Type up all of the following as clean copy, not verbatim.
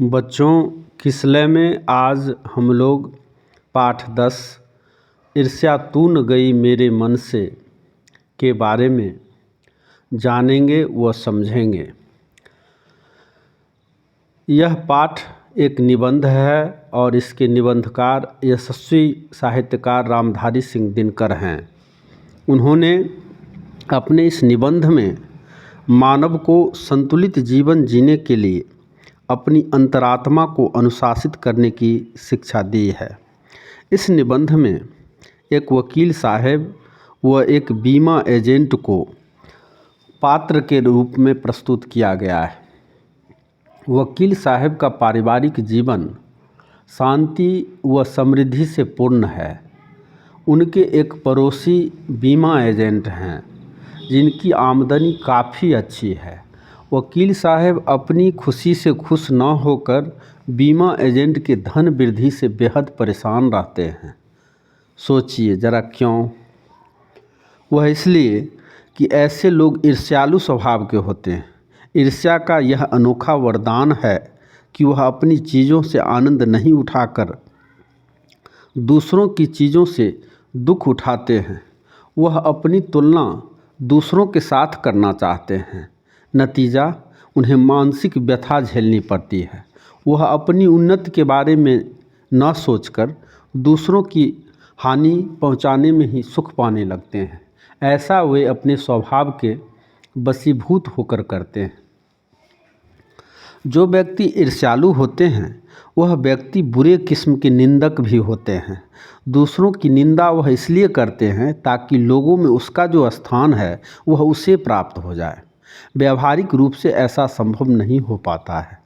बच्चों की विषय में आज हम लोग पाठ 10 ईर्ष्या तू न गई मेरे मन से के बारे में जानेंगे व समझेंगे। यह पाठ एक निबंध है और इसके निबंधकार यशस्वी साहित्यकार रामधारी सिंह दिनकर हैं। उन्होंने अपने इस निबंध में मानव को संतुलित जीवन जीने के लिए अपनी अंतरात्मा को अनुशासित करने की शिक्षा दी है। इस निबंध में एक वकील साहब व एक बीमा एजेंट को पात्र के रूप में प्रस्तुत किया गया है। वकील साहब का पारिवारिक जीवन शांति व समृद्धि से पूर्ण है। उनके एक पड़ोसी बीमा एजेंट हैं जिनकी आमदनी काफ़ी अच्छी है। वकील साहब अपनी खुशी से खुश न होकर बीमा एजेंट के धन वृद्धि से बेहद परेशान रहते हैं। सोचिए ज़रा क्यों? वह इसलिए कि ऐसे लोग ईर्ष्यालु स्वभाव के होते हैं। ईर्ष्या का यह अनोखा वरदान है कि वह अपनी चीज़ों से आनंद नहीं उठाकर दूसरों की चीज़ों से दुख उठाते हैं। वह अपनी तुलना दूसरों के साथ करना चाहते हैं। नतीजा उन्हें मानसिक व्यथा झेलनी पड़ती है। वह अपनी उन्नति के बारे में न सोचकर दूसरों की हानि पहुंचाने में ही सुख पाने लगते हैं। ऐसा वे अपने स्वभाव के वशीभूत होकर करते हैं। जो व्यक्ति ईर्ष्यालु होते हैं वह व्यक्ति बुरे किस्म के निंदक भी होते हैं। दूसरों की निंदा वह इसलिए करते हैं ताकि लोगों में उसका जो स्थान है वह उसे प्राप्त हो जाए। व्यावहारिक रूप से ऐसा संभव नहीं हो पाता है।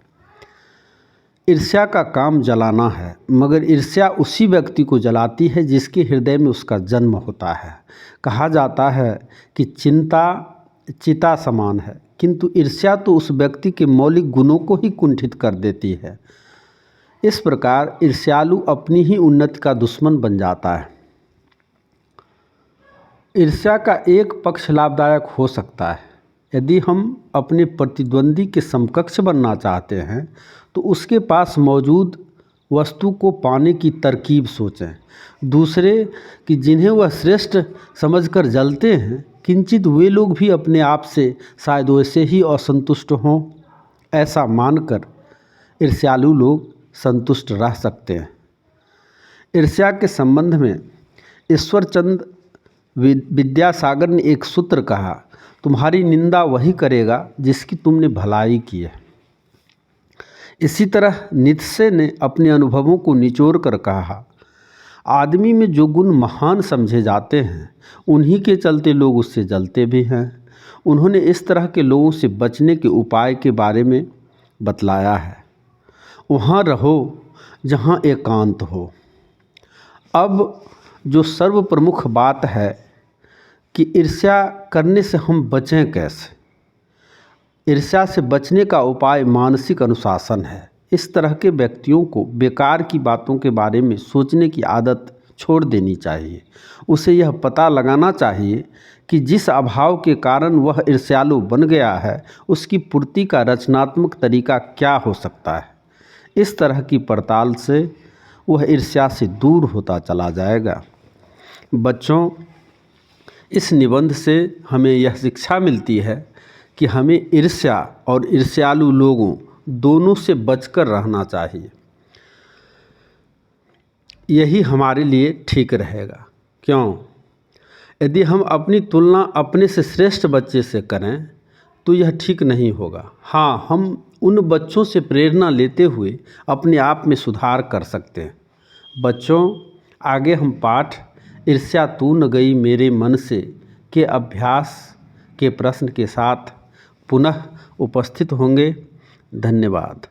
ईर्ष्या का काम जलाना है, मगर ईर्ष्या उसी व्यक्ति को जलाती है जिसके हृदय में उसका जन्म होता है। कहा जाता है कि चिंता चिता समान है, किंतु ईर्ष्या तो उस व्यक्ति के मौलिक गुणों को ही कुंठित कर देती है। इस प्रकार ईर्ष्यालु अपनी ही उन्नति का दुश्मन बन जाता है। ईर्ष्या का एक पक्ष लाभदायक हो सकता है। यदि हम अपने प्रतिद्वंदी के समकक्ष बनना चाहते हैं तो उसके पास मौजूद वस्तु को पाने की तरकीब सोचें। दूसरे कि जिन्हें वह श्रेष्ठ समझकर जलते हैं, किंचित वे लोग भी अपने आप से शायद वैसे ही असंतुष्ट हों। ऐसा मानकर ईर्ष्यालु लोग संतुष्ट रह सकते हैं। ईर्ष्या के संबंध में ईश्वरचंद विद्यासागर ने एक सूत्र कहा, तुम्हारी निंदा वही करेगा जिसकी तुमने भलाई की है। इसी तरह नीत्शे ने अपने अनुभवों को निचोड़ कर कहा, आदमी में जो गुण महान समझे जाते हैं उन्हीं के चलते लोग उससे जलते भी हैं। उन्होंने इस तरह के लोगों से बचने के उपाय के बारे में बतलाया है। वहाँ रहो जहाँ एकांत हो। अब जो सर्व प्रमुख बात है कि ईर्ष्या करने से हम बचें कैसे। ईर्ष्या से बचने का उपाय मानसिक अनुशासन है। इस तरह के व्यक्तियों को बेकार की बातों के बारे में सोचने की आदत छोड़ देनी चाहिए। उसे यह पता लगाना चाहिए कि जिस अभाव के कारण वह ईर्ष्यालु बन गया है उसकी पूर्ति का रचनात्मक तरीका क्या हो सकता है। इस तरह की पड़ताल से वह ईर्ष्या से दूर होता चला जाएगा। बच्चों, इस निबंध से हमें यह शिक्षा मिलती है कि हमें ईर्ष्या और ईर्ष्यालु लोगों दोनों से बचकर रहना चाहिए। यही हमारे लिए ठीक रहेगा। क्यों? यदि हम अपनी तुलना अपने से श्रेष्ठ बच्चे से करें तो यह ठीक नहीं होगा। हाँ, हम उन बच्चों से प्रेरणा लेते हुए अपने आप में सुधार कर सकते हैं। बच्चों, आगे हम पाठ ईर्ष्या तू न गई मेरे मन से के अभ्यास के प्रश्न के साथ पुनः उपस्थित होंगे। धन्यवाद।